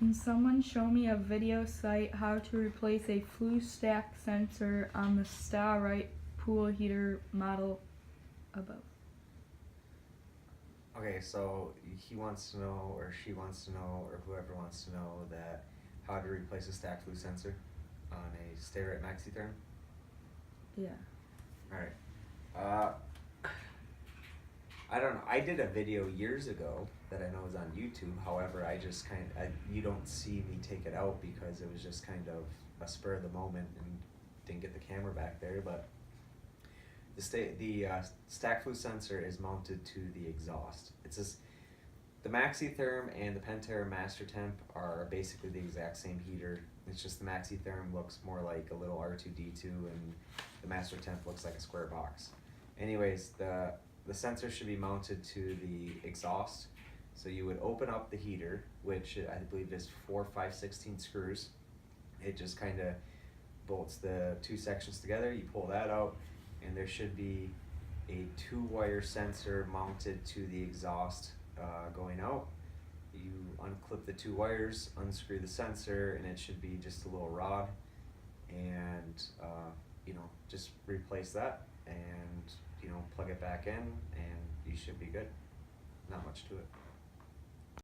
Can someone show me a video site how to replace a Flue stack sensor on the Sta-Rite pool heater model above? Okay, so he wants to know, or she wants to know, or whoever wants to know that how to replace a stacked Flue sensor on a Sta-Rite Max-E-Therm. Yeah. Alright. I don't know. I did a video years ago that I know is on YouTube. However, I just you don't see me take it out because it was just kind of a spur of the moment and didn't get the camera back there. But the stack Flue sensor is mounted to the exhaust. The Maxi-Therm and the Pentair Master Temp are basically the exact same heater. It's just the Maxi-Therm looks more like a little R2D2 and the Master Temp looks like a square box. Anyways, the sensor should be mounted to the exhaust. So you would open up the heater, which I believe is 4 5/16 screws. It just kind of bolts the two sections together. You pull that out, and there should be a 2-wire sensor mounted to the exhaust going out. You unclip the 2 wires, unscrew the sensor, and it should be just a little rod. And just replace that, and plug it back in, and you should be good. Not much to it.